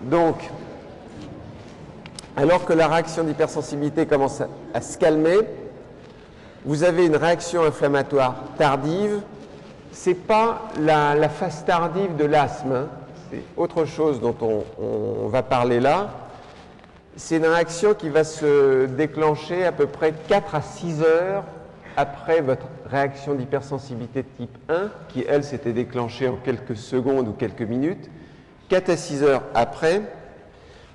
Donc, alors que la réaction d'hypersensibilité commence à se calmer, vous avez une réaction inflammatoire tardive. Ce n'est pas la phase tardive de l'asthme, hein. C'est autre chose dont on va parler là. C'est une réaction qui va se déclencher à peu près 4 à 6 heures après votre réaction d'hypersensibilité de type 1, qui, elle, s'était déclenchée en quelques secondes ou quelques minutes. 4 à 6 heures après,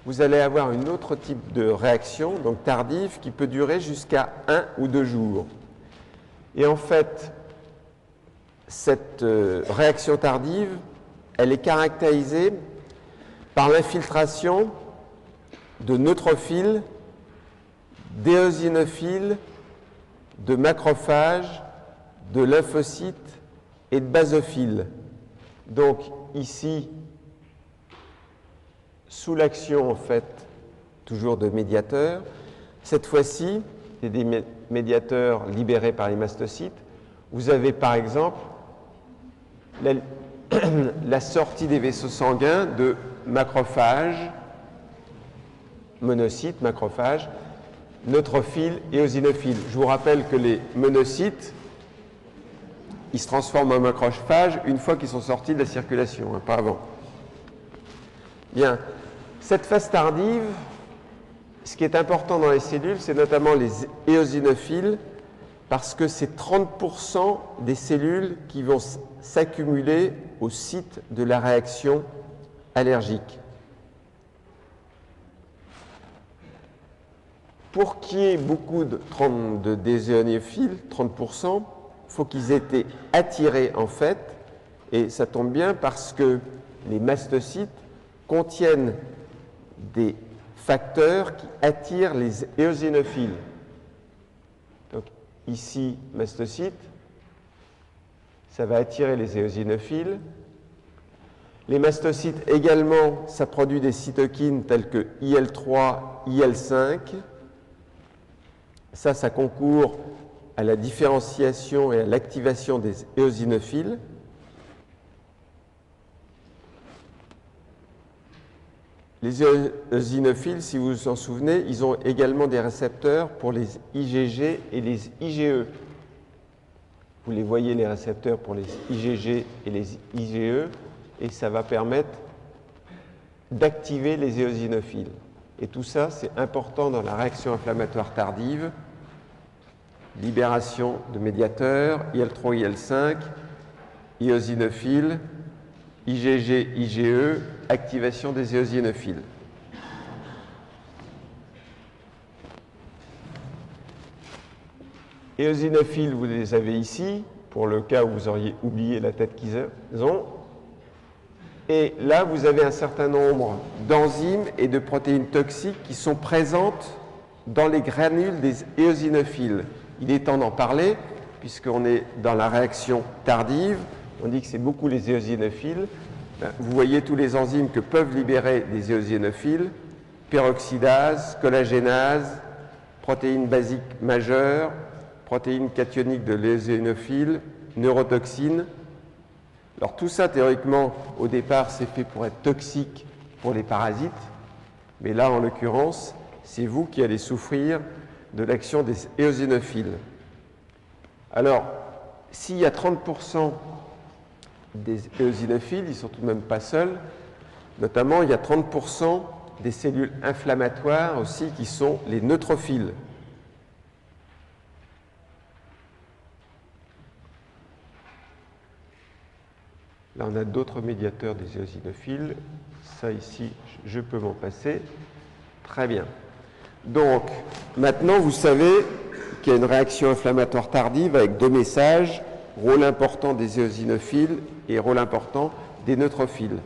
vous allez avoir une autre type de réaction, donc tardive, qui peut durer jusqu'à 1 ou 2 jours. Et en fait, cette réaction tardive, elle est caractérisée par l'infiltration de neutrophiles, d'éosinophiles, de macrophages, de lymphocytes et de basophiles. Donc ici, sous l'action en fait toujours de médiateurs, cette fois-ci, c'est des médiateurs libérés par les mastocytes. Vous avez par exemple la sortie des vaisseaux sanguins de macrophages, monocytes, macrophages, neutrophiles et éosinophiles. Je vous rappelle que les monocytes, ils se transforment en macrophages une fois qu'ils sont sortis de la circulation, hein, pas avant. Bien, cette phase tardive, ce qui est important dans les cellules, c'est notamment les éosinophiles, parce que c'est 30% des cellules qui vont s'accumuler au site de la réaction allergique. Pour qu'il y ait beaucoup d'éosinophiles, 30%, il faut qu'ils aient été attirés en fait, et ça tombe bien parce que les mastocytes contiennent des facteurs qui attirent les éosinophiles. Donc ici, mastocyte, ça va attirer les éosinophiles. Les mastocytes également, ça produit des cytokines telles que IL-3, IL-5. Ça concourt à la différenciation et à l'activation des éosinophiles. Les éosinophiles, si vous vous en souvenez, ils ont également des récepteurs pour les IgG et les IgE. Vous les voyez, les récepteurs pour les IgG et les IgE, et ça va permettre d'activer les éosinophiles. Et tout ça, c'est important dans la réaction inflammatoire tardive. Libération de médiateurs, IL-3, IL-5, éosinophiles, IgG, IgE, activation des éosinophiles. Éosinophiles, vous les avez ici, pour le cas où vous auriez oublié la tête qu'ils ont. Et là, vous avez un certain nombre d'enzymes et de protéines toxiques qui sont présentes dans les granules des éosinophiles. Il est temps d'en parler, puisqu'on est dans la réaction tardive. On dit que c'est beaucoup les éosinophiles. Vous voyez tous les enzymes que peuvent libérer les éosinophiles. Peroxydase, collagénase, protéines basiques majeures, protéines cationiques de l'éosinophile, neurotoxines. Alors tout ça, théoriquement, au départ, c'est fait pour être toxique pour les parasites. Mais là, en l'occurrence, c'est vous qui allez souffrir de l'action des éosinophiles. Alors, s'il y a 30% des éosinophiles, ils ne sont tout de même pas seuls. Notamment, il y a 30% des cellules inflammatoires aussi qui sont les neutrophiles. Là, on a d'autres médiateurs des éosinophiles. Ça, ici, je peux m'en passer. Très bien. Donc, maintenant, vous savez qu'il y a une réaction inflammatoire tardive avec deux messages, rôle important des éosinophiles et rôle important des neutrophiles.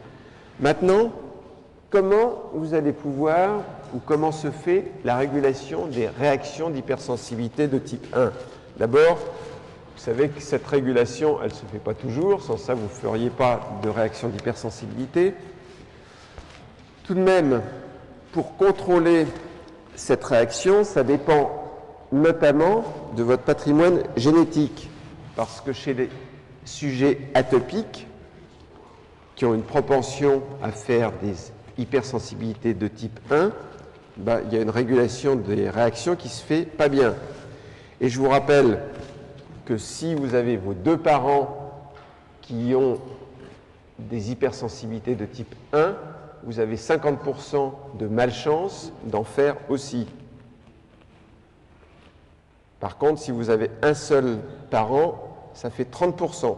Maintenant, comment vous allez pouvoir, ou comment se fait la régulation des réactions d'hypersensibilité de type 1? D'abord, vous savez que cette régulation, elle ne se fait pas toujours, sans ça, vous ne feriez pas de réaction d'hypersensibilité. Tout de même, pour contrôler cette réaction, ça dépend notamment de votre patrimoine génétique. Parce que chez les sujets atopiques, qui ont une propension à faire des hypersensibilité de type 1, ben, il y a une régulation des réactions qui se fait pas bien. Et je vous rappelle que si vous avez vos deux parents qui ont des hypersensibilités de type 1, vous avez 50% de malchance d'en faire aussi. Par contre, si vous avez un seul parent, ça fait 30%.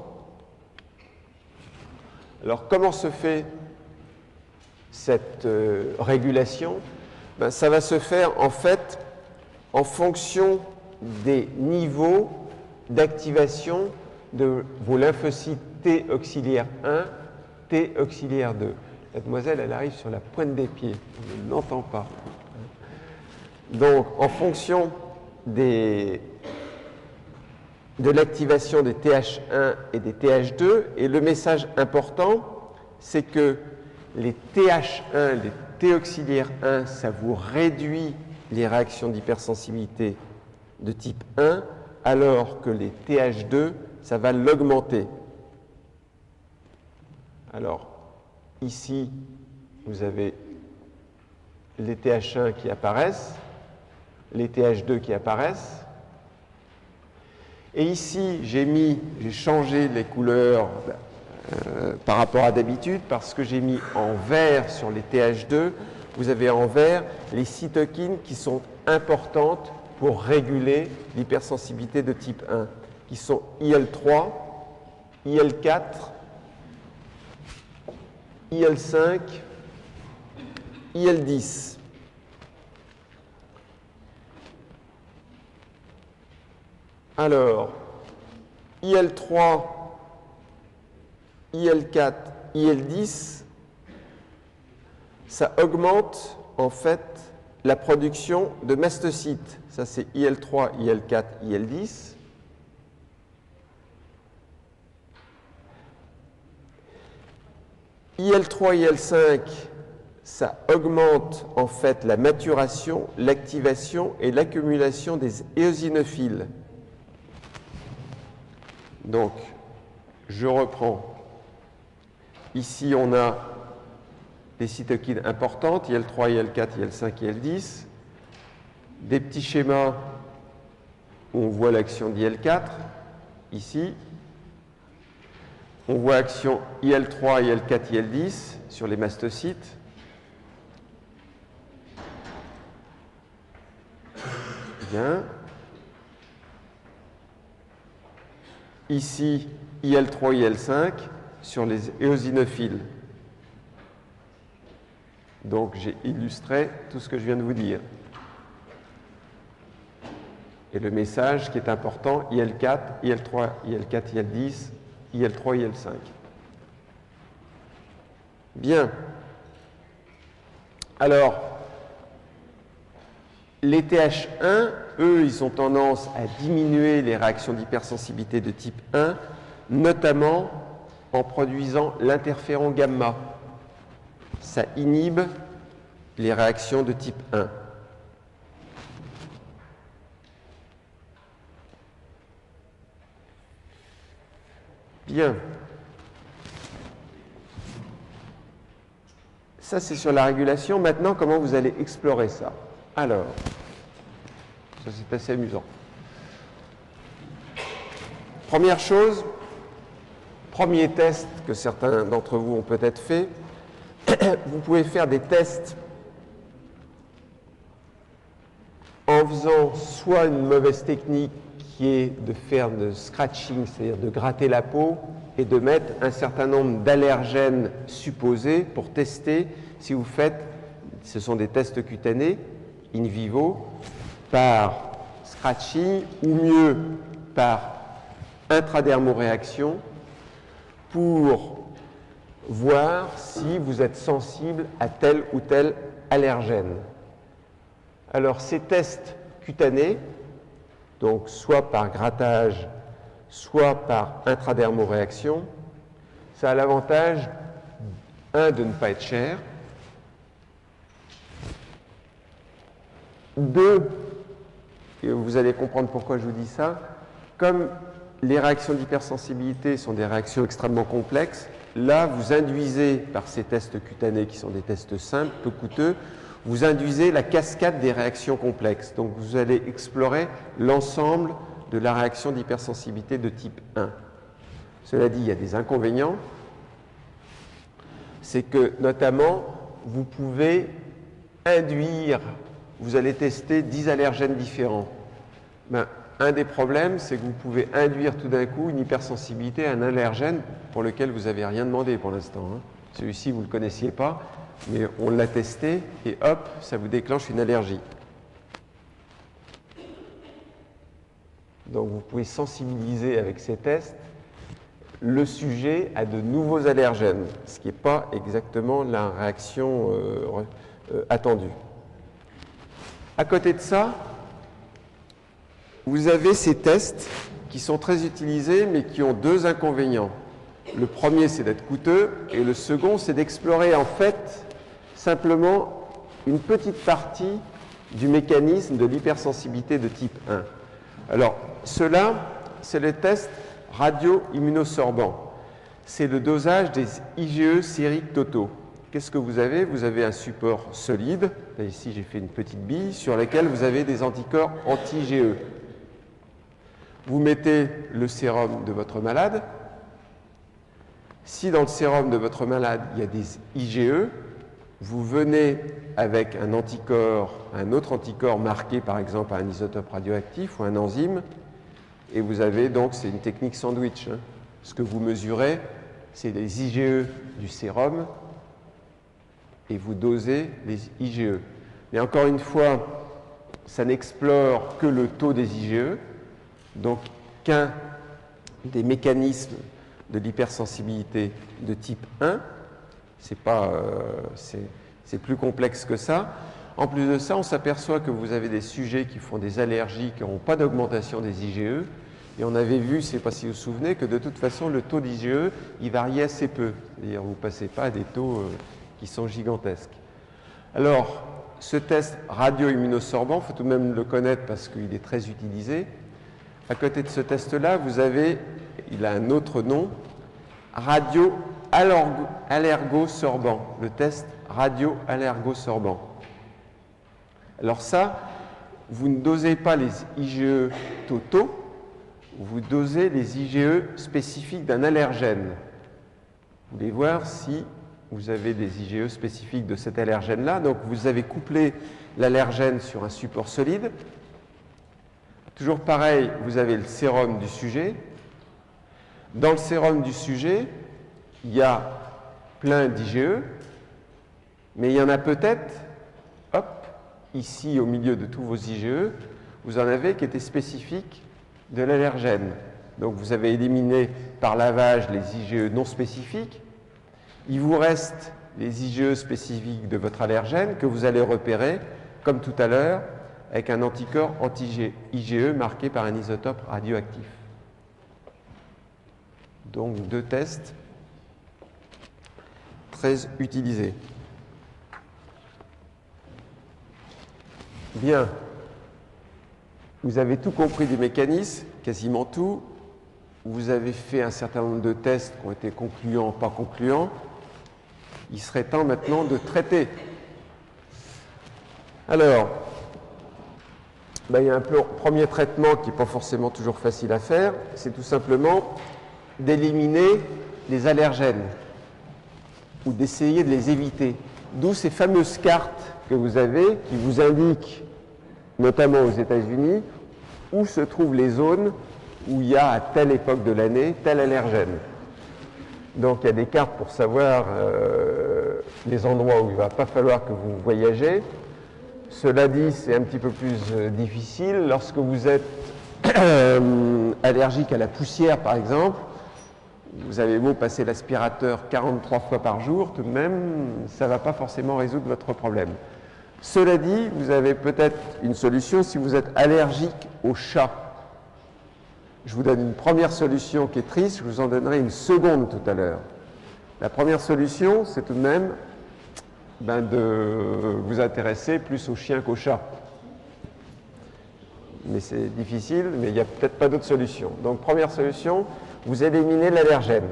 Alors, comment se fait cette régulation? Ben, ça va se faire en fait en fonction des niveaux d'activation de vos lymphocytes T auxiliaire 1, T auxiliaire 2. La demoiselle, elle arrive sur la pointe des pieds, on ne l'entend pas. Donc, en fonction de l'activation des TH1 et des TH2, et le message important, c'est que les TH1, les T auxiliaire 1, ça vous réduit les réactions d'hypersensibilité de type 1, alors que les TH2, ça va l'augmenter. Alors, ici, vous avez les TH1 qui apparaissent, les TH2 qui apparaissent. Et ici, j'ai changé les couleurs par rapport à d'habitude parce que j'ai mis en vert sur les TH2. Vous avez en vert les cytokines qui sont importantes pour réguler l'hypersensibilité de type 1, qui sont IL-3, IL-4, IL-5, IL-10. Alors, IL-3, IL-4, IL-10, ça augmente en fait la production de mastocytes. Ça c'est IL-3, IL-4, IL-10. IL-3, IL-5, ça augmente en fait la maturation, l'activation et l'accumulation des éosinophiles. Donc, je reprends. Ici, on a des cytokines importantes, IL-3, IL-4, IL-5, IL-10. Des petits schémas où on voit l'action d'IL-4, ici. On voit action IL-3, IL-4, IL-10 sur les mastocytes. Bien. Ici, IL-3, IL-5 sur les éosinophiles. Donc, j'ai illustré tout ce que je viens de vous dire. Et le message qui est important, IL-4, IL-3, IL-4, IL-10, IL-3, IL-5. Bien. Alors, les TH1, eux, ils ont tendance à diminuer les réactions d'hypersensibilité de type 1, notamment en produisant l'interféron gamma. Ça inhibe les réactions de type 1. Bien. Ça, c'est sur la régulation. Maintenant, comment vous allez explorer ça? Alors, ça c'est assez amusant. Première chose, premier test que certains d'entre vous ont peut-être fait, vous pouvez faire des tests en faisant soit une mauvaise technique qui est de faire de scratching, c'est-à-dire de gratter la peau et de mettre un certain nombre d'allergènes supposés pour tester si vous faites, ce sont des tests cutanés, in vivo, par scratching ou mieux par intradermoréaction pour voir si vous êtes sensible à tel ou tel allergène. Alors ces tests cutanés, donc soit par grattage, soit par intradermoréaction, ça a l'avantage, de ne pas être cher, 2, et vous allez comprendre pourquoi je vous dis ça, comme les réactions d'hypersensibilité sont des réactions extrêmement complexes, là, vous induisez, par ces tests cutanés qui sont des tests simples, peu coûteux, vous induisez la cascade des réactions complexes. Donc vous allez explorer l'ensemble de la réaction d'hypersensibilité de type 1. Cela dit, il y a des inconvénients. C'est que, notamment, vous pouvez induire, vous allez tester 10 allergènes différents. Ben, un des problèmes, c'est que vous pouvez induire tout d'un coup une hypersensibilité à un allergène pour lequel vous n'avez rien demandé pour l'instant. Hein. Celui-ci, vous ne le connaissiez pas, mais on l'a testé et hop, ça vous déclenche une allergie. Donc vous pouvez sensibiliser avec ces tests le sujet à de nouveaux allergènes, ce qui n'est pas exactement la réaction attendue. À côté de ça, vous avez ces tests qui sont très utilisés mais qui ont deux inconvénients. Le premier, c'est d'être coûteux et le second, c'est d'explorer en fait simplement une petite partie du mécanisme de l'hypersensibilité de type 1. Alors, cela, c'est le test radio-immunosorbant. C'est le dosage des IgE sériques totaux. Qu'est-ce que vous avez? Vous avez un support solide, là ici j'ai fait une petite bille, sur laquelle vous avez des anticorps anti-IgE. Vous mettez le sérum de votre malade. Si dans le sérum de votre malade, il y a des IgE, vous venez avec un anticorps, un autre anticorps marqué par exemple par un isotope radioactif ou un enzyme, et vous avez donc, c'est une technique sandwich. Hein. Ce que vous mesurez, c'est les IgE du sérum, et vous dosez les IgE. Mais encore une fois, ça n'explore que le taux des IgE, donc qu'un des mécanismes de l'hypersensibilité de type 1, c'est plus complexe que ça. En plus de ça, on s'aperçoit que vous avez des sujets qui font des allergies, qui n'ont pas d'augmentation des IgE, et on avait vu, je ne sais pas si vous vous souvenez, que de toute façon, le taux d'IgE, il variait assez peu. C'est-à-dire, vous ne passez pas à des taux qui sont gigantesques. Alors, ce test radio-immunosorbant, il faut tout de même le connaître parce qu'il est très utilisé. À côté de ce test-là, vous avez, il a un autre nom, radio-allergosorbant, le test radio-allergosorbant. Alors ça, vous ne dosez pas les IgE totaux, vous dosez les IgE spécifiques d'un allergène. Vous voulez voir si vous avez des IgE spécifiques de cet allergène-là. Donc vous avez couplé l'allergène sur un support solide. Toujours pareil, vous avez le sérum du sujet. Dans le sérum du sujet, il y a plein d'IgE, mais il y en a peut-être, hop, ici au milieu de tous vos IgE, vous en avez qui étaient spécifiques de l'allergène. Donc vous avez éliminé par lavage les IgE non spécifiques. Il vous reste les IgE spécifiques de votre allergène que vous allez repérer, comme tout à l'heure, avec un anticorps anti-IgE marqué par un isotope radioactif. Donc deux tests très utilisés. Bien. Vous avez tout compris du mécanisme, quasiment tout. Vous avez fait un certain nombre de tests qui ont été concluants, pas concluants. Il serait temps maintenant de traiter. Alors, il y a un premier traitement qui n'est pas forcément toujours facile à faire, c'est tout simplement d'éliminer les allergènes ou d'essayer de les éviter. D'où ces fameuses cartes que vous avez qui vous indiquent, notamment aux États-Unis, où se trouvent les zones où il y a à telle époque de l'année tel allergène. Donc il y a des cartes pour savoir les endroits où il ne va pas falloir que vous voyagez. Cela dit, c'est un petit peu plus difficile. Lorsque vous êtes allergique à la poussière, par exemple, vous avez beau passer l'aspirateur 43 fois par jour, tout de même, ça ne va pas forcément résoudre votre problème. Cela dit, vous avez peut-être une solution si vous êtes allergique aux chats. Je vous donne une première solution qui est triste, je vous en donnerai une seconde tout à l'heure. La première solution, c'est tout de même de vous intéresser plus aux chiens qu'aux chats. Mais c'est difficile, mais il n'y a peut-être pas d'autre solution. Donc première solution, vous éliminez l'allergène.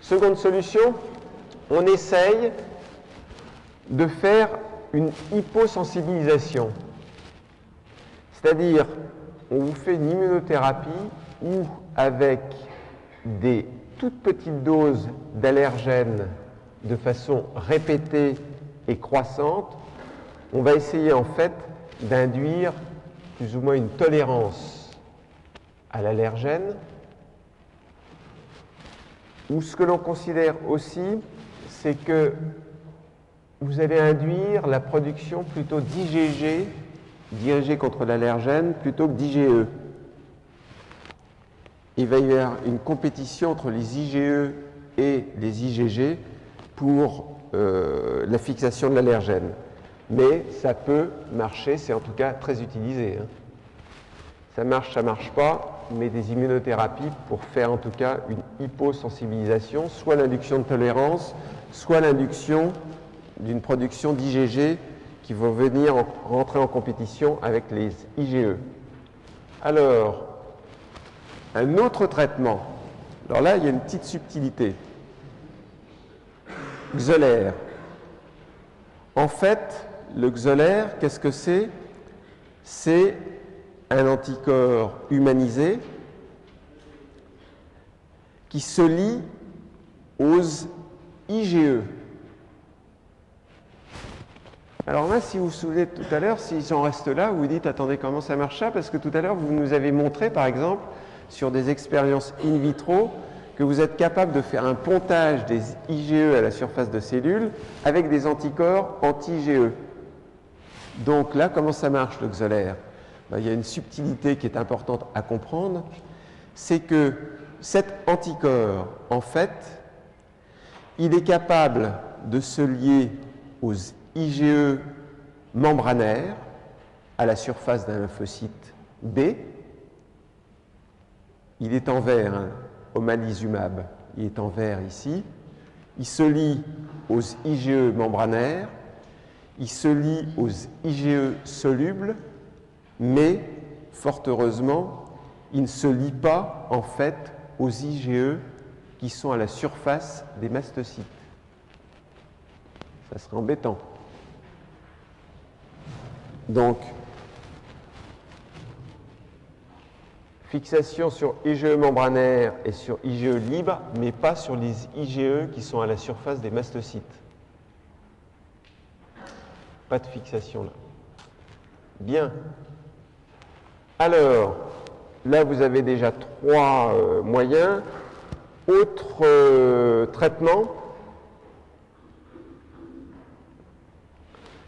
Seconde solution, on essaye de faire une hyposensibilisation. C'est-à-dire, on vous fait une immunothérapie où, avec des toutes petites doses d'allergènes de façon répétée et croissante, on va essayer en fait d'induire plus ou moins une tolérance à l'allergène, ou ce que l'on considère aussi, c'est que vous allez induire la production plutôt d'IgG dirigée contre l'allergène plutôt que d'IgE. Il va y avoir une compétition entre les IgE et les IgG pour la fixation de l'allergène. Mais ça peut marcher, c'est en tout cas très utilisé. Ça marche pas, mais des immunothérapies pour faire en tout cas une hyposensibilisation, soit l'induction de tolérance, soit l'induction d'une production d'IgG qui vont venir rentrer en compétition avec les IgE. Alors, un autre traitement, alors là il y a une petite subtilité. Xolair. En fait, le Xolair, qu'est-ce que c'est? C'est un anticorps humanisé qui se lie aux IgE. Alors là, si vous vous souvenez de tout à l'heure, si j'en reste là, vous vous dites, attendez, comment ça marche ça? Parce que tout à l'heure, vous nous avez montré, par exemple, sur des expériences in vitro, que vous êtes capable de faire un pontage des IgE à la surface de cellules avec des anticorps anti-IgE. Donc là, comment ça marche le Xolair? Il y a une subtilité qui est importante à comprendre, c'est que cet anticorps, en fait, il est capable de se lier aux IgE membranaires à la surface d'un lymphocyte B. Il est en vert, hein, omalizumab, il est en vert ici. Il se lie aux IgE membranaires, il se lie aux IgE solubles, mais, fort heureusement, il ne se lie pas, en fait, aux IgE qui sont à la surface des mastocytes. Ça serait embêtant. Donc, fixation sur IgE membranaire et sur IgE libre, mais pas sur les IgE qui sont à la surface des mastocytes. Pas de fixation là. Bien. Alors, là, vous avez déjà trois moyens. Autre traitement,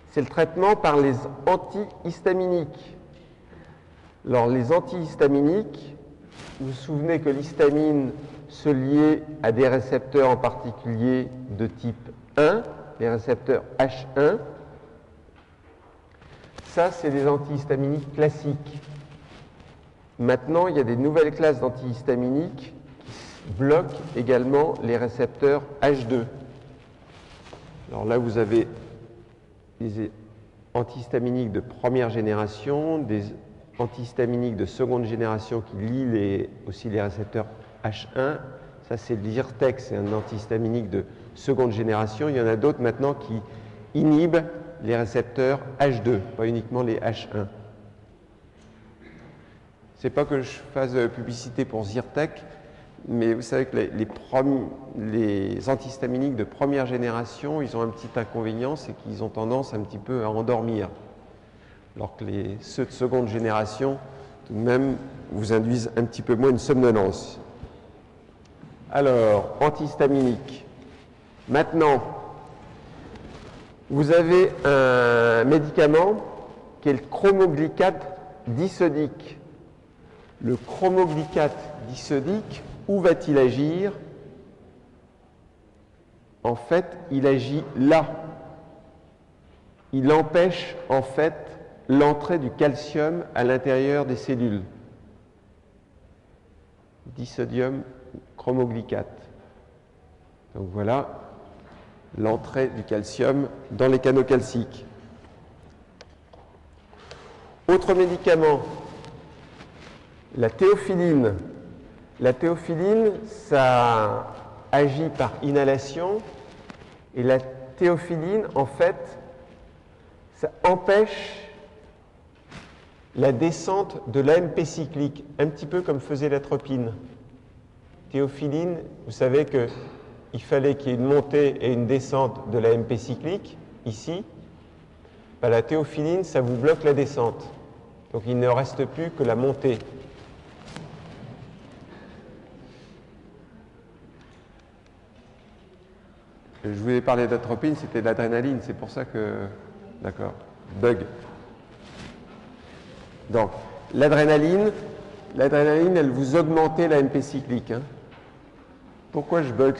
c'est le traitement par les antihistaminiques. Alors, les antihistaminiques, vous vous souvenez que l'histamine se liait à des récepteurs en particulier de type 1, les récepteurs H1. Ça, c'est des antihistaminiques classiques. Maintenant, il y a des nouvelles classes d'antihistaminiques qui bloquent également les récepteurs H2. Alors là, vous avez des antihistaminiques de première génération, des antihistaminiques de seconde génération qui lient aussi les récepteurs H1. Ça, c'est le Zyrtec, c'est un antihistaminique de seconde génération. Il y en a d'autres maintenant qui inhibent les récepteurs H2, pas uniquement les H1. C'est pas que je fasse publicité pour Zyrtec, mais vous savez que les antihistaminiques de première génération, ils ont un petit inconvénient, c'est qu'ils ont tendance un petit peu à endormir. Alors que ceux de seconde génération, tout de même, vous induisent un petit peu moins une somnolence. Alors, antihistaminique. Maintenant, vous avez un médicament qui est le chromoglycate disodique. Le chromoglycate disodique, où va-t-il agir? En fait, il agit là. Il empêche en fait l'entrée du calcium à l'intérieur des cellules. Disodium chromoglycate. Donc voilà l'entrée du calcium dans les canaux calciques. Autre médicament, la théophiline. La théophiline, ça agit par inhalation et la théophiline, en fait, ça empêche la descente de l'AMP cyclique, un petit peu comme faisait l'atropine. Théophiline, vous savez qu'il fallait qu'il y ait une montée et une descente de l'AMP cyclique, ici. Ben, la théophiline, ça vous bloque la descente. Donc il ne reste plus que la montée. Je voulais parler d'atropine, c'était l'adrénaline, c'est pour ça que... D'accord. Bug. Donc, l'adrénaline, elle vous augmentait l'AMP cyclique. Hein. Pourquoi je bug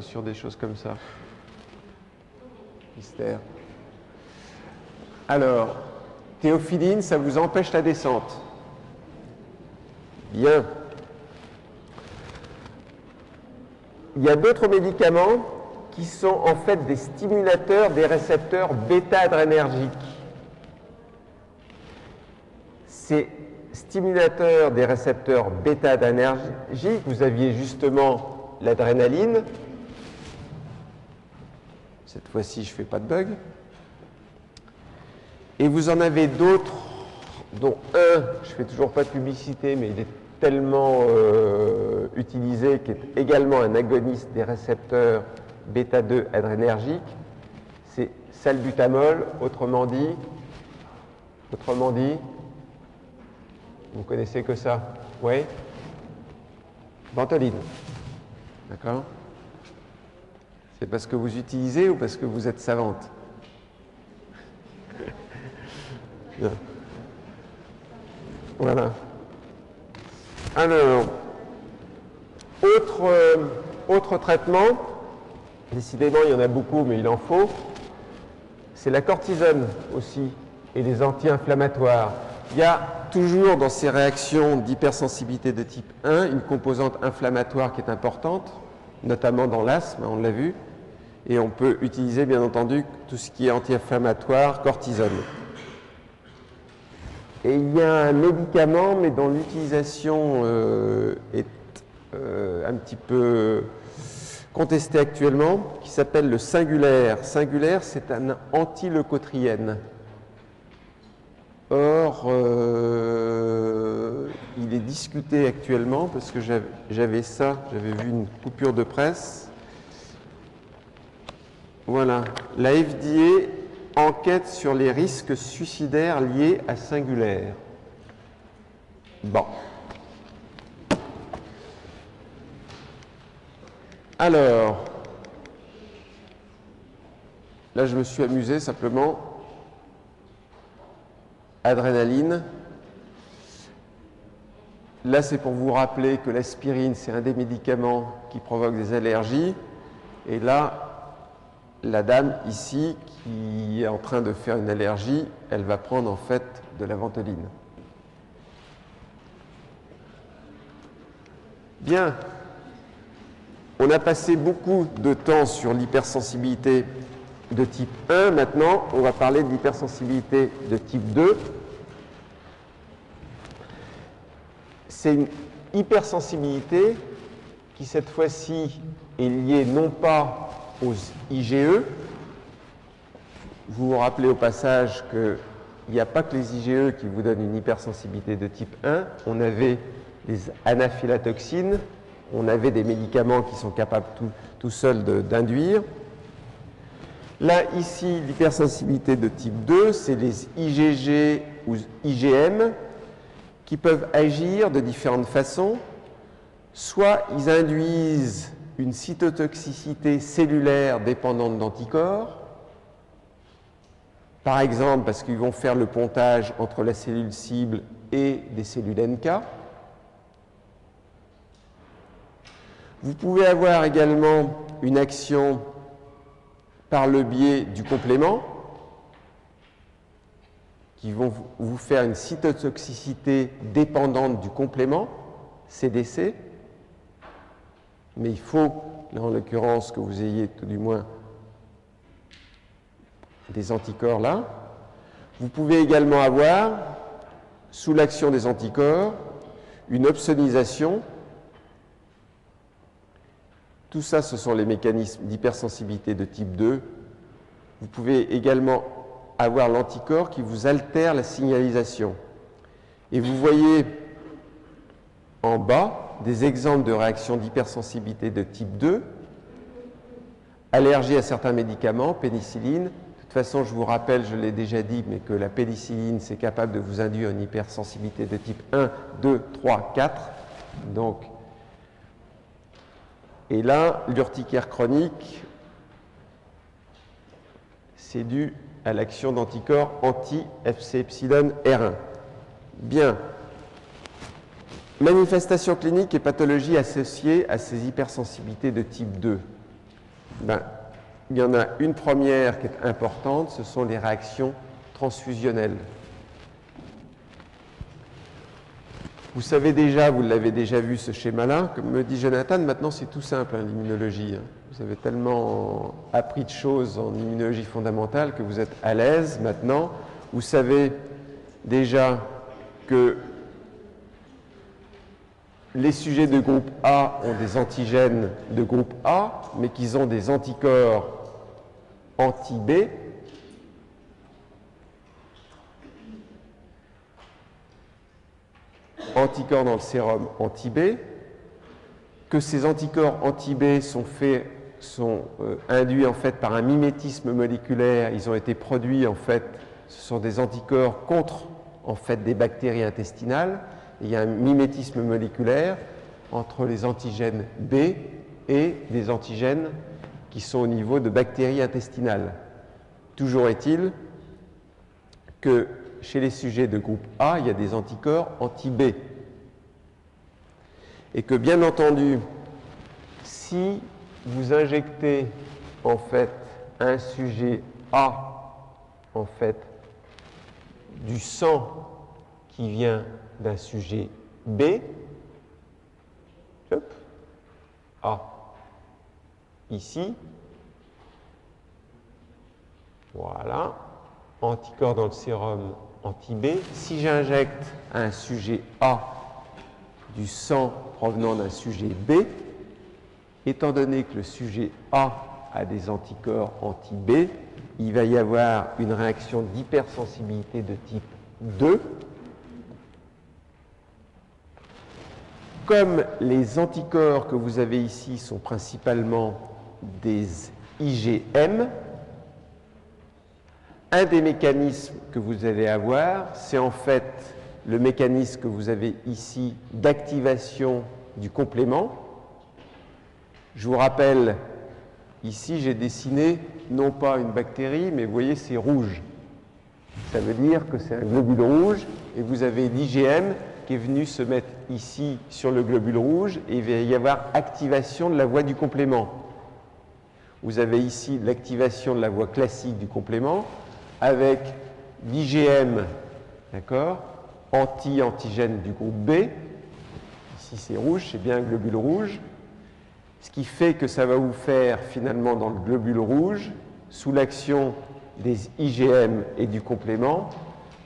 sur des choses comme ça? Mystère. Alors, théophiline, ça vous empêche la descente. Bien. Il y a d'autres médicaments qui sont en fait des stimulateurs des récepteurs bêta-adrénergiques. Ces stimulateurs des récepteurs bêta-adrénergiques, vous aviez justement l'adrénaline. Cette fois-ci, je ne fais pas de bug. Et vous en avez d'autres, dont un, je ne fais toujours pas de publicité, mais il est tellement utilisé, qui est également un agoniste des récepteurs bêta-2 adrénergiques, c'est salbutamol, autrement dit, vous connaissez que ça? Oui? Ventoline. D'accord? C'est parce que vous utilisez ou parce que vous êtes savante? Bien. Voilà. Alors, autre traitement, décidément il y en a beaucoup mais il en faut, c'est la cortisone aussi et les anti-inflammatoires. Il y a toujours dans ces réactions d'hypersensibilité de type 1 une composante inflammatoire qui est importante, notamment dans l'asthme, on l'a vu, et on peut utiliser bien entendu tout ce qui est anti-inflammatoire, cortisone. Et il y a un médicament, mais dont l'utilisation est un petit peu contestée actuellement, qui s'appelle le Singulair. Singulair, c'est un antileucotriène. Or, il est discuté actuellement, parce que j'avais vu une coupure de presse. Voilà, la FDA enquête sur les risques suicidaires liés à Singulair. Bon. Alors, là je me suis amusé simplement. Adrénaline. Là c'est pour vous rappeler que l'aspirine c'est un des médicaments qui provoque des allergies. Et là, la dame ici qui est en train de faire une allergie, elle va prendre en fait de la ventoline. Bien. On a passé beaucoup de temps sur l'hypersensibilité de type 1. Maintenant, on va parler de l'hypersensibilité de type 2. C'est une hypersensibilité qui, cette fois-ci, est liée non pas aux IgE. Vous vous rappelez au passage qu'il n'y a pas que les IgE qui vous donnent une hypersensibilité de type 1. On avait les anaphylatoxines, on avait des médicaments qui sont capables tout seuls d'induire. Là, ici, l'hypersensibilité de type 2, c'est les IgG ou IgM qui peuvent agir de différentes façons. Soit ils induisent une cytotoxicité cellulaire dépendante d'anticorps, par exemple parce qu'ils vont faire le pontage entre la cellule cible et des cellules NK. Vous pouvez avoir également une action par le biais du complément, qui vont vous faire une cytotoxicité dépendante du complément, CDC. Mais il faut, là en l'occurrence, que vous ayez tout du moins des anticorps là. Vous pouvez également avoir, sous l'action des anticorps, une opsonisation Tout ça, ce sont les mécanismes d'hypersensibilité de type 2. Vous pouvez également avoir l'anticorps qui vous altère la signalisation. Et vous voyez en bas des exemples de réactions d'hypersensibilité de type 2, allergie à certains médicaments, pénicilline. De toute façon, je vous rappelle, je l'ai déjà dit, mais que la pénicilline, c'est capable de vous induire une hypersensibilité de type 1, 2, 3, 4. Donc, et là, l'urticaire chronique, c'est dû à l'action d'anticorps anti-Fc epsilon R1. Bien. Manifestations cliniques et pathologies associées à ces hypersensibilités de type 2. Il y en a une première qui est importante, ce sont les réactions transfusionnelles. Vous savez déjà, vous l'avez déjà vu ce schéma-là, comme me dit Jonathan, maintenant c'est tout simple l'immunologie. Vous avez tellement appris de choses en immunologie fondamentale que vous êtes à l'aise maintenant. Vous savez déjà que les sujets de groupe A ont des antigènes de groupe A, mais qu'ils ont des anticorps anti-B. Anticorps dans le sérum anti-B, que ces anticorps anti-B sont induits en fait par un mimétisme moléculaire. Ils ont été produits en fait, ce sont des anticorps contre en fait des bactéries intestinales. Il y a un mimétisme moléculaire entre les antigènes B et des antigènes qui sont au niveau de bactéries intestinales. Toujours est-il que chez les sujets de groupe A, il y a des anticorps anti-B. Et que bien entendu, si vous injectez en fait un sujet A, en fait, du sang qui vient d'un sujet B, hop, A, ici, voilà, anticorps dans le sérum anti-B. Si j'injecte un sujet A du sang provenant d'un sujet B, étant donné que le sujet A a des anticorps anti-B, il va y avoir une réaction d'hypersensibilité de type 2. Comme les anticorps que vous avez ici sont principalement des IgM, un des mécanismes que vous allez avoir, c'est en fait le mécanisme que vous avez ici d'activation du complément. Je vous rappelle, ici j'ai dessiné non pas une bactérie, mais vous voyez c'est rouge. Ça veut dire que c'est un globule rouge et vous avez l'IgM qui est venu se mettre ici sur le globule rouge et il va y avoir activation de la voie du complément. Vous avez ici l'activation de la voie classique du complément avec l'IgM, d'accord, anti-antigène du groupe B. Ici c'est rouge, c'est bien un globule rouge. Ce qui fait que ça va vous faire finalement dans le globule rouge, sous l'action des IgM et du complément,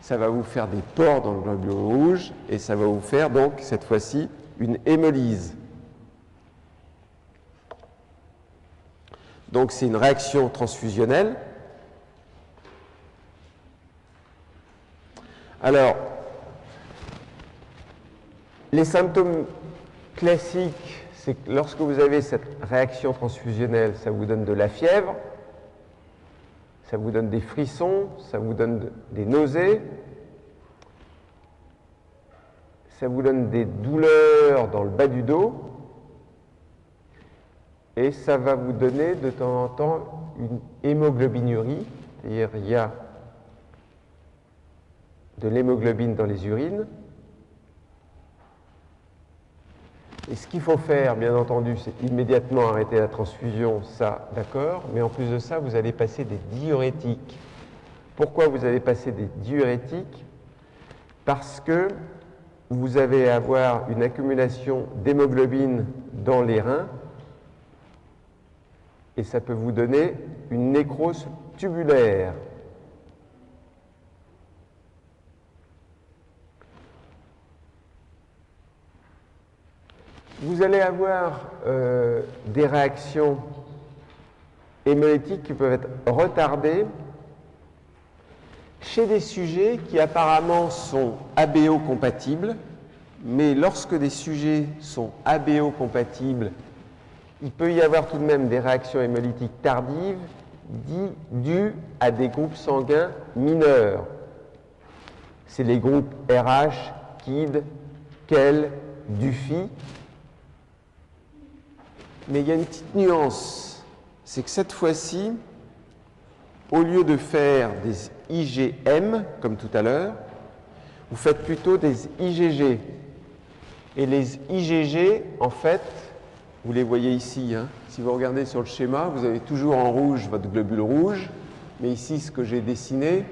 ça va vous faire des pores dans le globule rouge et ça va vous faire donc cette fois-ci une hémolyse. Donc c'est une réaction transfusionnelle. Alors, les symptômes classiques, c'est que lorsque vous avez cette réaction transfusionnelle, ça vous donne de la fièvre, ça vous donne des frissons, ça vous donne des nausées, ça vous donne des douleurs dans le bas du dos, et ça va vous donner de temps en temps une hémoglobinurie, c'est-à-dire il y a de l'hémoglobine dans les urines. Et ce qu'il faut faire, bien entendu, c'est immédiatement arrêter la transfusion, ça, d'accord, mais en plus de ça, vous allez passer des diurétiques. Pourquoi vous allez passer des diurétiques? Parce que vous allez avoir une accumulation d'hémoglobine dans les reins et ça peut vous donner une nécrose tubulaire. vous allez avoir des réactions hémolytiques qui peuvent être retardées chez des sujets qui apparemment sont ABO compatibles, mais lorsque des sujets sont ABO compatibles, il peut y avoir tout de même des réactions hémolytiques tardives dues à des groupes sanguins mineurs. C'est les groupes RH, KID, KEL, DUFI. Mais il y a une petite nuance, c'est que cette fois-ci, au lieu de faire des IgM, comme tout à l'heure, vous faites plutôt des IgG. Et les IgG, en fait, vous les voyez ici, hein. Si vous regardez sur le schéma, vous avez toujours en rouge votre globule rouge, mais ici, ce que j'ai dessiné,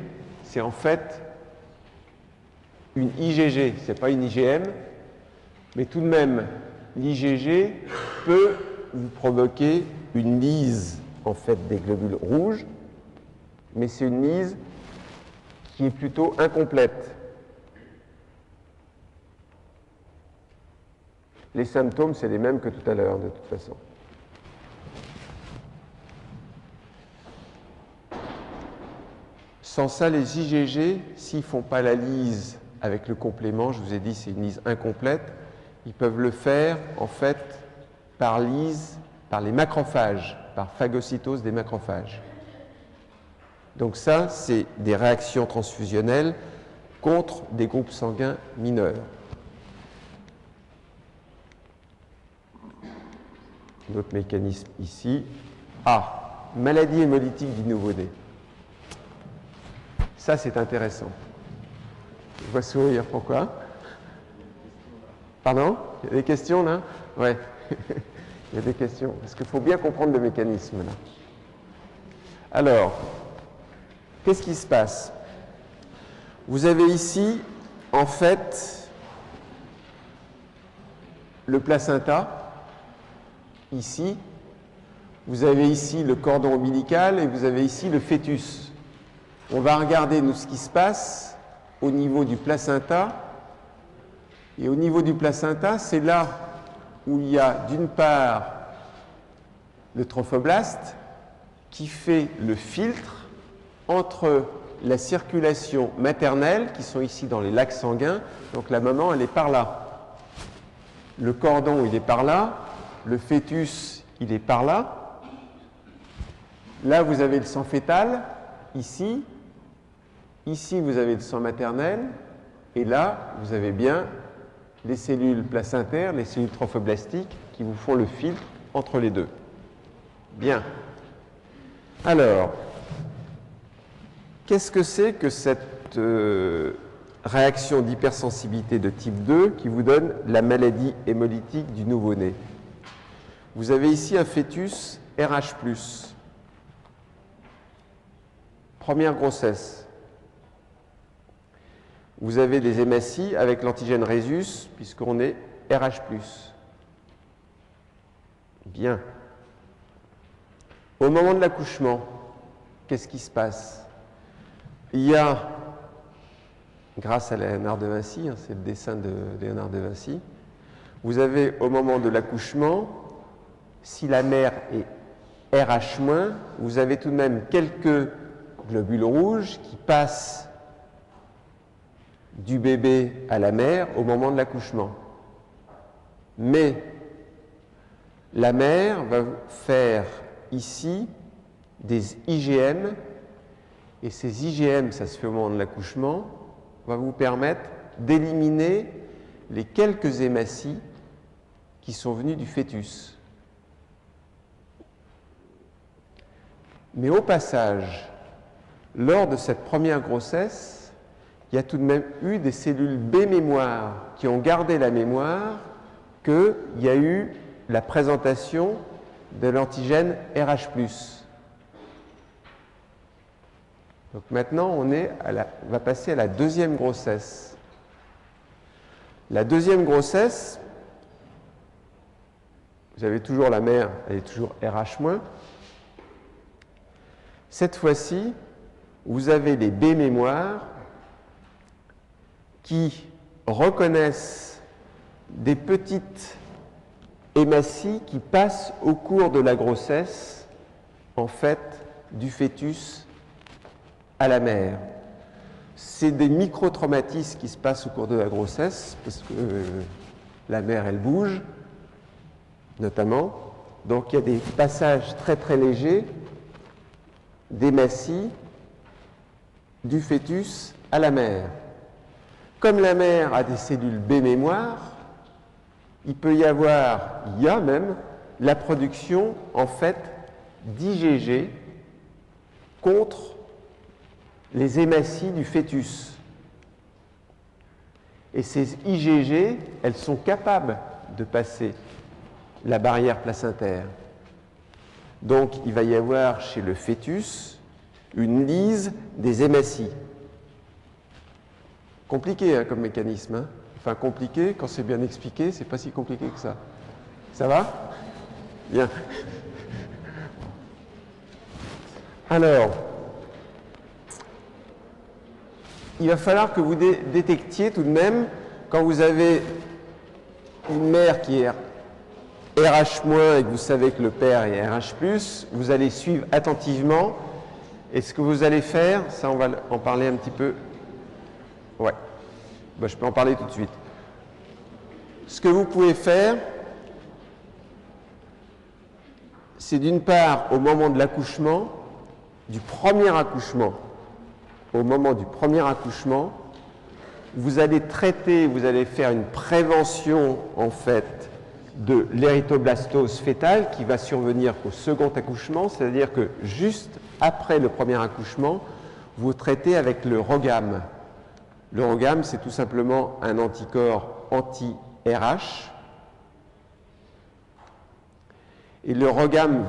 c'est en fait une IgG, ce n'est pas une IgM, mais tout de même, l'IgG peut vous provoquer une lyse, en fait, des globules rouges, mais c'est une lyse qui est plutôt incomplète. Les symptômes, c'est les mêmes que tout à l'heure, de toute façon. Sans ça, les IgG, s'ils ne font pas la lyse avec le complément, je vous ai dit c'est une lyse incomplète, ils peuvent le faire, en fait, par lyse, par les macrophages, par phagocytose des macrophages. Donc ça, c'est des réactions transfusionnelles contre des groupes sanguins mineurs. Notre mécanisme ici. Ah, maladie hémolytique du nouveau-né. Ça, c'est intéressant. Je vois sourire, pourquoi? Pardon? Il y a des questions là? Ouais, il y a des questions. Parce qu'il faut bien comprendre le mécanisme là. Alors, qu'est-ce qui se passe? Vous avez ici, en fait, le placenta, ici. Vous avez ici le cordon ombilical et vous avez ici le fœtus. On va regarder, nous, ce qui se passe au niveau du placenta. Et au niveau du placenta, c'est là où il y a, d'une part, le trophoblaste qui fait le filtre entre la circulation maternelle, qui sont ici dans les lacs sanguins, donc la maman, elle est par là. Le cordon, il est par là. Le fœtus, il est par là. Là, vous avez le sang fœtal, ici. Ici, vous avez le sang maternel. Et là, vous avez bien les cellules placentaires, les cellules trophoblastiques qui vous font le filtre entre les deux. Bien. Alors, qu'est-ce que c'est que cette réaction d'hypersensibilité de type 2 qui vous donne la maladie hémolytique du nouveau-né? Vous avez ici un fœtus RH+. Première grossesse. Vous avez des hématies avec l'antigène Rhésus, puisqu'on est RH+. Bien. Au moment de l'accouchement, qu'est-ce qui se passe? Il y a, grâce à Léonard de Vinci, hein, c'est le dessin de Léonard de Vinci, vous avez au moment de l'accouchement, si la mère est RH-, vous avez tout de même quelques globules rouges qui passent du bébé à la mère au moment de l'accouchement. Mais la mère va faire ici des IgM, et ces IgM, ça se fait au moment de l'accouchement, va vous permettre d'éliminer les quelques hématies qui sont venues du fœtus. Mais au passage, lors de cette première grossesse, il y a tout de même eu des cellules B mémoire qui ont gardé la mémoire qu'il y a eu la présentation de l'antigène RH+. Donc maintenant, on va passer à la deuxième grossesse. La deuxième grossesse, vous avez toujours la mère, elle est toujours RH-. Cette fois-ci, vous avez les B mémoires qui reconnaissent des petites hématies qui passent au cours de la grossesse, en fait, du fœtus à la mère. C'est des micro-traumatismes qui se passent au cours de la grossesse, parce que la mère, elle bouge, notamment. Donc il y a des passages très très légers d'hématies du fœtus à la mère. Comme la mère a des cellules B mémoire, il y a même la production en fait d'IgG contre les hématies du fœtus. Et ces IgG, elles sont capables de passer la barrière placentaire. Donc il va y avoir chez le fœtus une lyse des hématies. Compliqué hein, comme mécanisme. Hein. Enfin compliqué, quand c'est bien expliqué, c'est pas si compliqué que ça. Ça va? Bien. Alors, il va falloir que vous détectiez tout de même, quand vous avez une mère qui est RH- et que vous savez que le père est RH+, vous allez suivre attentivement. Et ce que vous allez faire, ça on va en parler un petit peu. Ouais, ben, je peux en parler tout de suite. Ce que vous pouvez faire, c'est d'une part, au moment de l'accouchement, du premier accouchement, vous allez traiter, vous allez faire une prévention en fait de l'érythroblastose fœtale qui va survenir au second accouchement, c'est-à-dire que juste après le premier accouchement, vous traitez avec le RhoGAM. Le RhoGAM, c'est tout simplement un anticorps anti-RH. Et le RhoGAM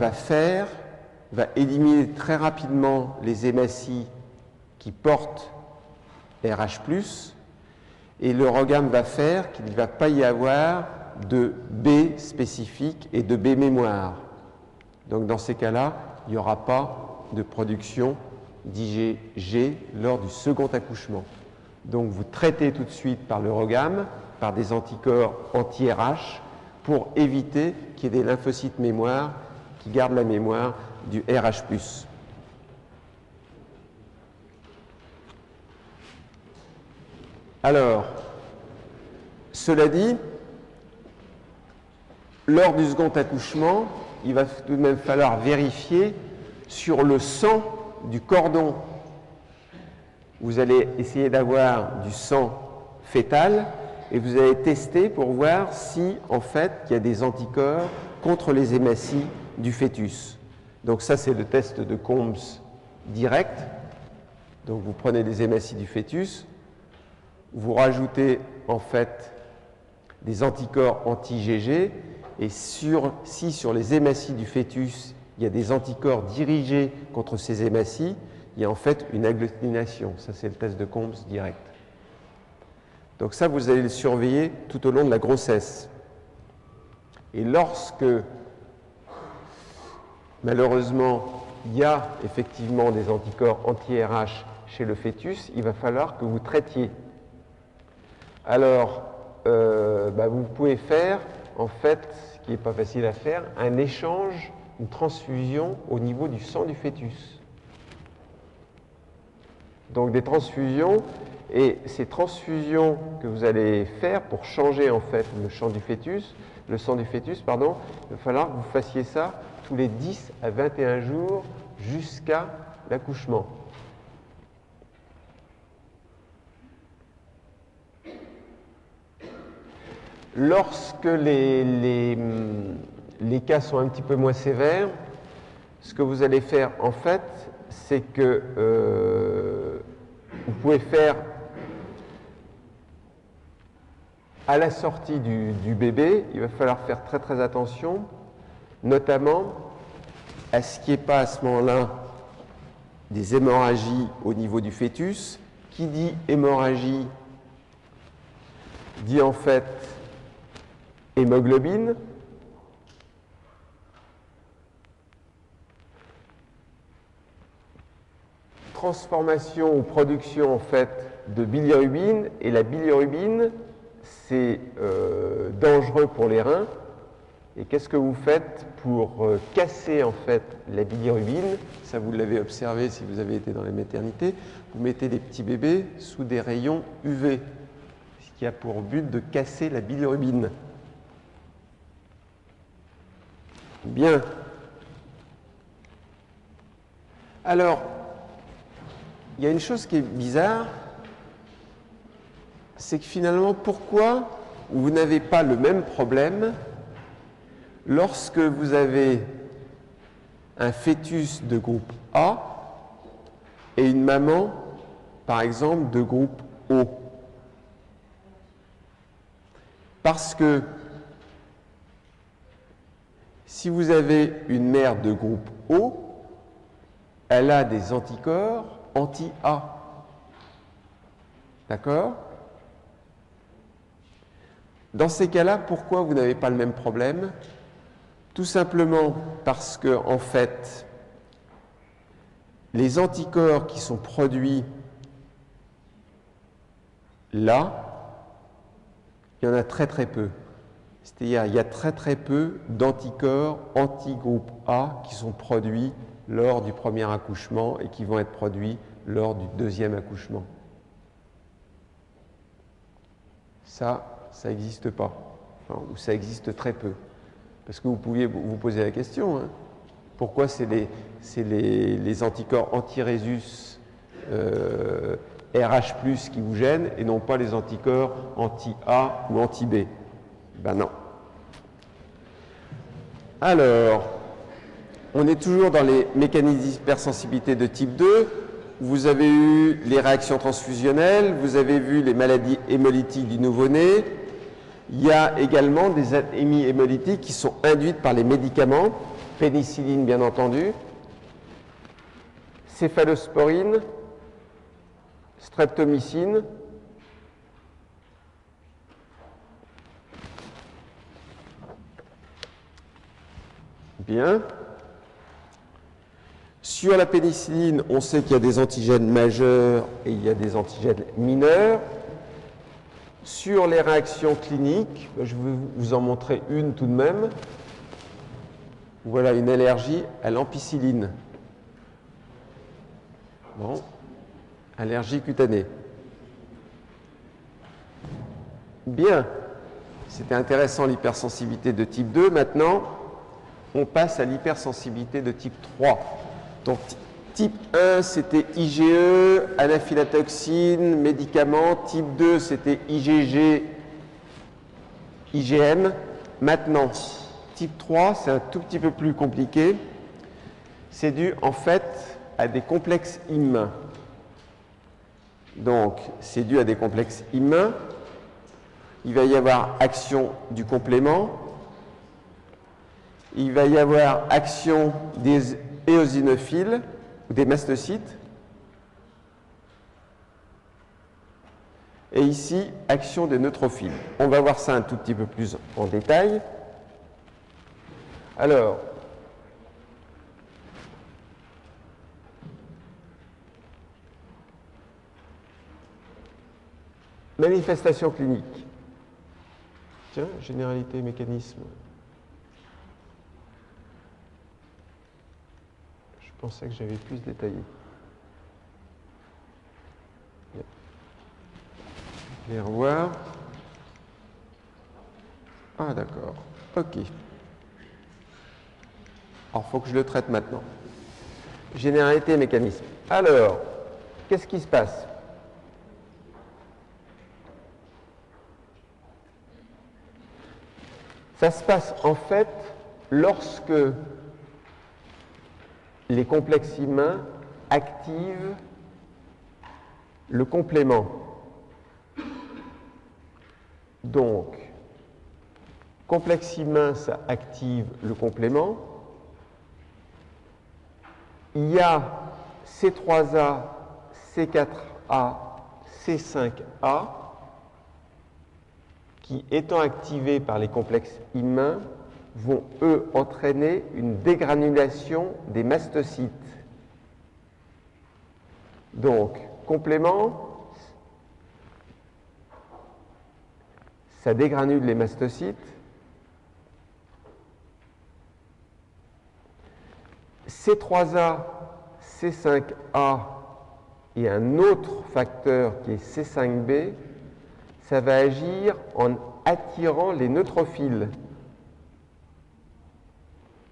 va éliminer très rapidement les hématies qui portent RH+, et le RhoGAM va faire qu'il ne va pas y avoir de B spécifique et de B mémoire. Donc dans ces cas-là, il n'y aura pas de production d'IgG lors du second accouchement. Donc vous traitez tout de suite par le RhoGAM, par des anticorps anti-RH, pour éviter qu'il y ait des lymphocytes mémoire qui gardent la mémoire du RH+. Alors, cela dit, lors du second accouchement, il va tout de même falloir vérifier sur le sang du cordon. Vous allez essayer d'avoir du sang fœtal et vous allez tester pour voir si, en fait, il y a des anticorps contre les hématies du fœtus. Donc ça, c'est le test de Combs direct. Donc vous prenez les hématies du fœtus, vous rajoutez en fait des anticorps anti-IgG et si sur les hématies du fœtus, il y a des anticorps dirigés contre ces hématies, il y a en fait une agglutination. Ça, c'est le test de Combs direct. Donc ça, vous allez le surveiller tout au long de la grossesse. Et lorsque, malheureusement, il y a effectivement des anticorps anti-RH chez le fœtus, il va falloir que vous traitiez. Alors, vous pouvez faire, en fait, ce qui n'est pas facile à faire, un échange, une transfusion au niveau du sang du fœtus. Donc des transfusions, et ces transfusions que vous allez faire pour changer en fait le sang du fœtus, il va falloir que vous fassiez ça tous les 10 à 21 jours jusqu'à l'accouchement. Lorsque les cas sont un petit peu moins sévères, ce que vous allez faire en fait, c'est que vous pouvez faire à la sortie du bébé, il va falloir faire très très attention, notamment à ce qu'il n'y ait pas à ce moment-là des hémorragies au niveau du fœtus. Qui dit hémorragie dit en fait hémoglobine. Transformation ou production en fait de bilirubine, et la bilirubine c'est dangereux pour les reins Et qu'est-ce que vous faites pour casser en fait la bilirubine? Ça, vous l'avez observé si vous avez été dans les maternités. Vous mettez les petits bébés sous des rayons UV, ce qui a pour but de casser la bilirubine. Bien. Alors, il y a une chose qui est bizarre, c'est que finalement, pourquoi vous n'avez pas le même problème lorsque vous avez un fœtus de groupe A et une maman, par exemple, de groupe O? Parce que si vous avez une mère de groupe O, elle a des anticorps anti-A. D'accord? Dans ces cas-là, pourquoi vous n'avez pas le même problème? Tout simplement parce que, en fait, les anticorps qui sont produits là, il y en a très très peu. C'est-à-dire, il y a très très peu d'anticorps anti-groupe A qui sont produits lors du premier accouchement et qui vont être produits lors du deuxième accouchement. Ça n'existe pas, enfin, ou ça existe très peu. Parce que vous pouviez vous poser la question, hein, pourquoi c'est les anticorps anti-Rhésus RH+, qui vous gênent et non pas les anticorps anti-A ou anti-B? Ben non. Alors, on est toujours dans les mécanismes d'hypersensibilité de type 2. Vous avez eu les réactions transfusionnelles, vous avez vu les maladies hémolytiques du nouveau-né. Il y a également des anémies hémolytiques qui sont induites par les médicaments, pénicilline bien entendu, céphalosporine, streptomycine. Bien. Sur la pénicilline, on sait qu'il y a des antigènes majeurs et il y a des antigènes mineurs. Sur les réactions cliniques, je vais vous en montrer une tout de même. Voilà une allergie à l'ampicilline. Bon, allergie cutanée. Bien, c'était intéressant l'hypersensibilité de type 2. Maintenant, on passe à l'hypersensibilité de type 3. Donc, type 1, c'était IgE, anaphylatoxine, médicaments. Type 2, c'était IgG, IgM. Maintenant, type 3, c'est un tout petit peu plus compliqué. C'est dû, en fait, à des complexes immuns. Donc, c'est dû à des complexes immuns. Il va y avoir action du complément. Il va y avoir action des éosinophiles ou des mastocytes. Et ici, action des neutrophiles. On va voir ça un tout petit peu plus en détail. Alors, manifestation clinique. Tiens, généralité, mécanisme. Je pensais que j'avais plus détaillé. Je vais revoir. Ah, d'accord. OK. Alors, il faut que je le traite maintenant. Généralité, mécanisme. Alors, qu'est-ce qui se passe? Ça se passe en fait lorsque les complexes immuns activent le complément. Donc, complexe immun, ça active le complément. Il y a C3A, C4A, C5A qui, étant activés par les complexes immuns, vont, eux, entraîner une dégranulation des mastocytes. Donc, complément, ça dégranule les mastocytes. C3A, C5A et un autre facteur qui est C5B, ça va agir en attirant les neutrophiles.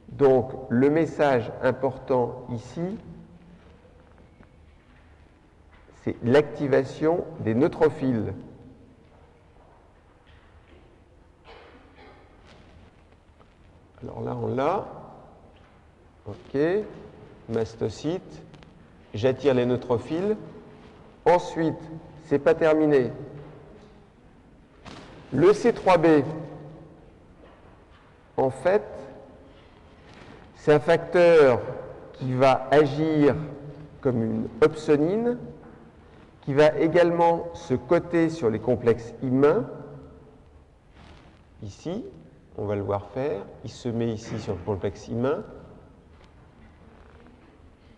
Donc, le message important ici, c'est l'activation des neutrophiles. Alors là, on l'a. OK. Mastocyte. J'attire les neutrophiles. Ensuite, c'est pas terminé. Le C3b, en fait, c'est un facteur qui va agir comme une opsonine, qui va également se coter sur les complexes immuns. Ici, on va le voir faire. Il se met ici sur le complexe immun.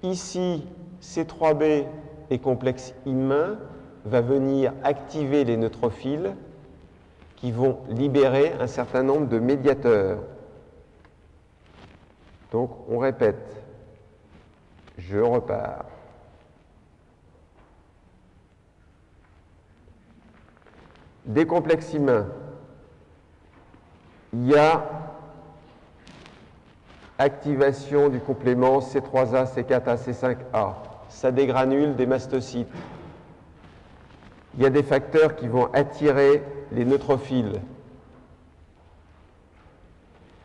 Ici, C3b et complexe immun va venir activer les neutrophiles qui vont libérer un certain nombre de médiateurs. Donc, on répète. Je repars. Des complexes immuns, il y a activation du complément C3A, C4A, C5A. Ça dégranule des mastocytes. Il y a des facteurs qui vont attirer les neutrophiles.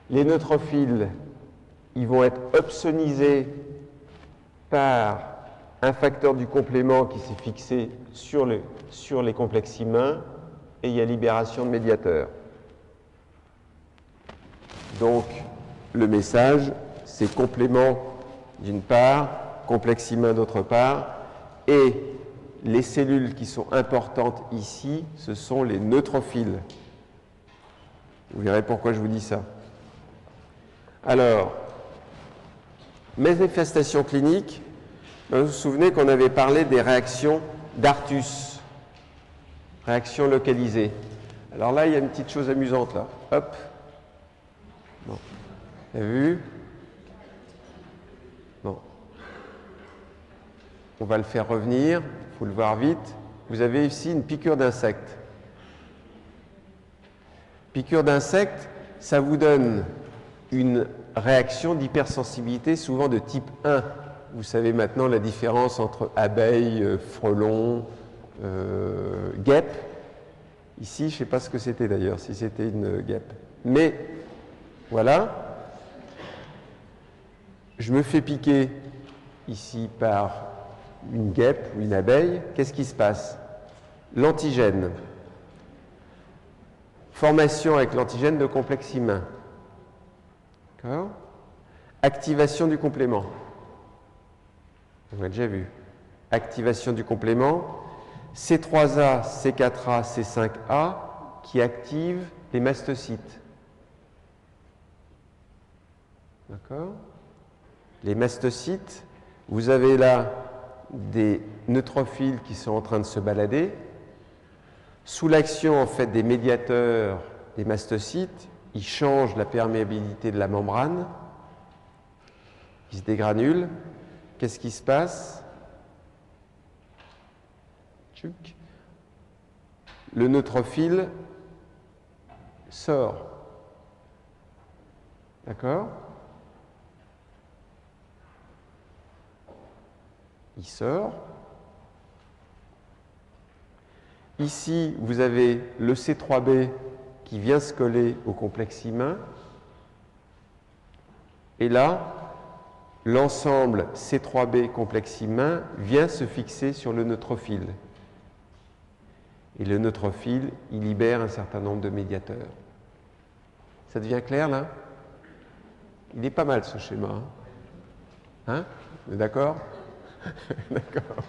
Les neutrophiles, ils vont être opsonisés par un facteur du complément qui s'est fixé sur les complexes immuns et il y a libération de médiateurs. Donc, le message, c'est complément d'une part, complexe immun d'autre part, et les cellules qui sont importantes ici, ce sont les neutrophiles. Vous verrez pourquoi je vous dis ça. Alors, manifestations cliniques, vous vous souvenez qu'on avait parlé des réactions d'Artus, réactions localisées. Alors là, il y a une petite chose amusante là. Hop. Bon. Vous avez vu? Bon. On va le faire revenir, il faut le voir vite. Vous avez ici une piqûre d'insecte. Piqûre d'insecte, ça vous donne une réaction d'hypersensibilité souvent de type 1. Vous savez maintenant la différence entre abeille, frelon, guêpe. Ici, je ne sais pas ce que c'était d'ailleurs, si c'était une guêpe. Mais, voilà. Je me fais piquer ici par une guêpe ou une abeille. Qu'est-ce qui se passe? L'antigène. Formation avec l'antigène de complexe immun. D'accord? Activation du complément. On a déjà vu. Activation du complément. C3A, C4A, C5A qui activent les mastocytes. D'accord? Les mastocytes, vous avez là des neutrophiles qui sont en train de se balader. Sous l'action en fait des médiateurs des mastocytes, ils changent la perméabilité de la membrane, ils se dégranulent. Qu'est-ce qui se passe? Le neutrophile sort. D'accord? Il sort. Ici, vous avez le C3b qui vient se coller au complexe immun. Et là, l'ensemble C3b complexe immun vient se fixer sur le neutrophile. Et le neutrophile, il libère un certain nombre de médiateurs. Ça devient clair là? Il est pas mal ce schéma. Hein? Vous êtes d'accord? D'accord.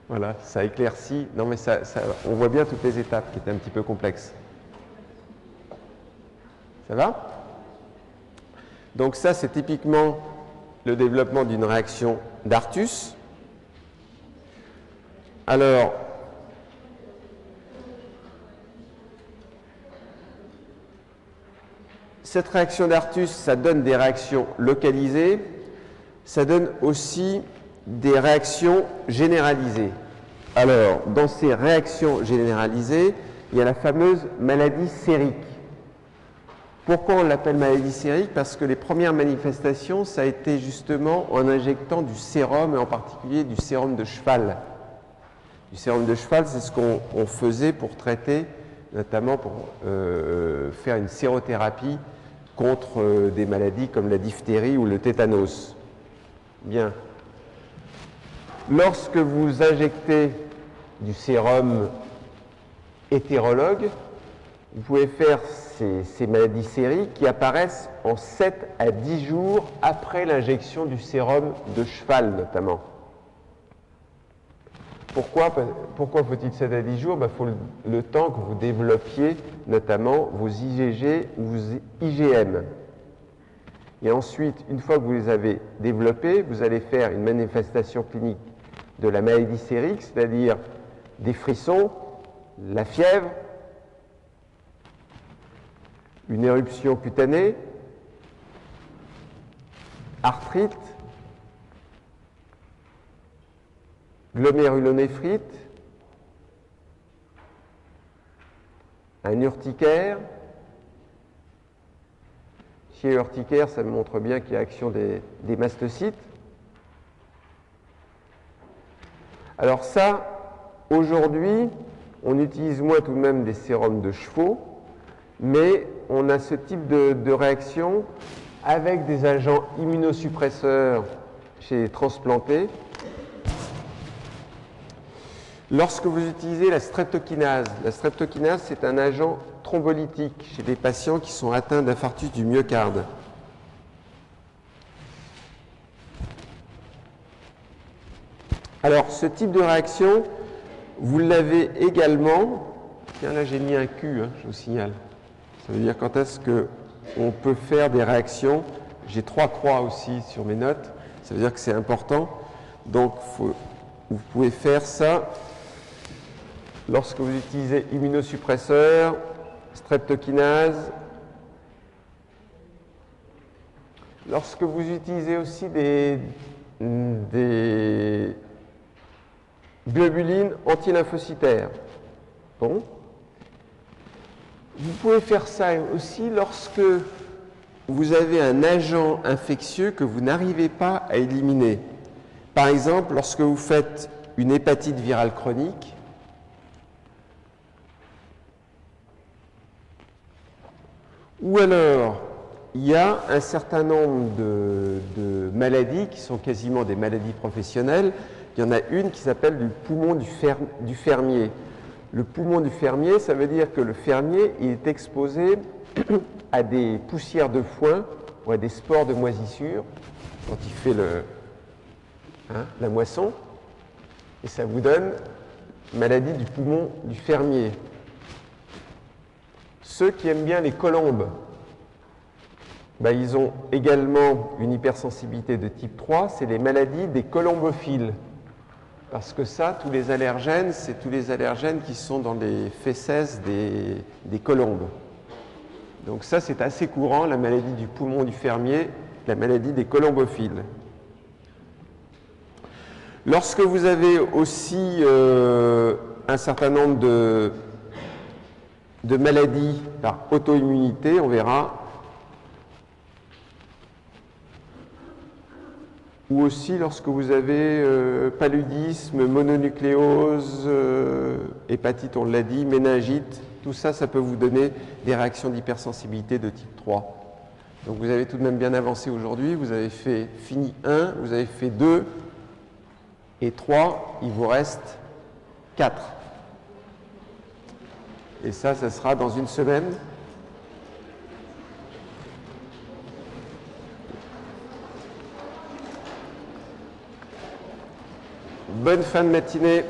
Voilà, ça éclaircit. Non mais on voit bien toutes les étapes qui étaient un petit peu complexes. Ça va? Donc ça, c'est typiquement le développement d'une réaction d'Artus. Alors, cette réaction d'Artus, ça donne des réactions localisées. ça donne aussi des réactions généralisées. Alors, dans ces réactions généralisées, il y a la fameuse maladie sérique. Pourquoi on l'appelle maladie sérique? Parce que les premières manifestations, ça a été justement en injectant du sérum, et en particulier du sérum de cheval. Du sérum de cheval, c'est ce qu'on faisait pour traiter, notamment pour faire une sérothérapie contre des maladies comme la diphtérie ou le tétanos. Bien. Lorsque vous injectez du sérum hétérologue, vous pouvez faire ces maladies sériques qui apparaissent en 7 à 10 jours après l'injection du sérum de cheval notamment. Pourquoi faut-il 7 à 10 jours? Il faut le temps que vous développiez notamment vos IgG ou vos IgM. Et ensuite, une fois que vous les avez développés, vous allez faire une manifestation clinique de la maladie sérique, c'est-à-dire des frissons, la fièvre, une éruption cutanée, arthrite, glomérulonéphrite, un urticaire. Chez l'urticaire, ça me montre bien qu'il y a action des mastocytes. Alors ça, aujourd'hui, on utilise moins tout de même des sérums de chevaux, mais on a ce type de réaction avec des agents immunosuppresseurs chez les transplantés. Lorsque vous utilisez la streptokinase c'est un agent thrombolytique chez des patients qui sont atteints d'infarctus du myocarde. Alors, ce type de réaction, vous l'avez également. Tiens, là j'ai mis un Q, je vous signale. Ça veut dire quand est-ce qu'on peut faire des réactions. J'ai 3 croix aussi sur mes notes. Ça veut dire que c'est important. Donc, vous pouvez faire ça lorsque vous utilisez immunosuppresseur, streptokinase. Lorsque vous utilisez aussi des globulines antilymphocytaires. Bon. Vous pouvez faire ça aussi lorsque vous avez un agent infectieux que vous n'arrivez pas à éliminer. Par exemple, lorsque vous faites une hépatite virale chronique, ou alors il y a un certain nombre de maladies qui sont quasiment des maladies professionnelles. Il y en a une qui s'appelle le poumon du fermier. Le poumon du fermier, ça veut dire que le fermier il est exposé à des poussières de foin ou à des spores de moisissure quand il fait la moisson. Et ça vous donne maladie du poumon du fermier. Ceux qui aiment bien les colombes, ils ont également une hypersensibilité de type 3, c'est les maladies des colombophiles. Parce que ça, tous les allergènes, c'est tous les allergènes qui sont dans les fécès des colombes. Donc ça, c'est assez courant, la maladie du poumon du fermier, la maladie des colombophiles. Lorsque vous avez aussi un certain nombre de maladies par auto-immunité, on verra, ou aussi lorsque vous avez paludisme, mononucléose, hépatite, on l'a dit, méningite, tout ça, ça peut vous donner des réactions d'hypersensibilité de type 3. Donc vous avez tout de même bien avancé aujourd'hui, vous avez fini 1, vous avez fait 2 et 3, il vous reste 4. Et ça sera dans une semaine. Bonne fin de matinée.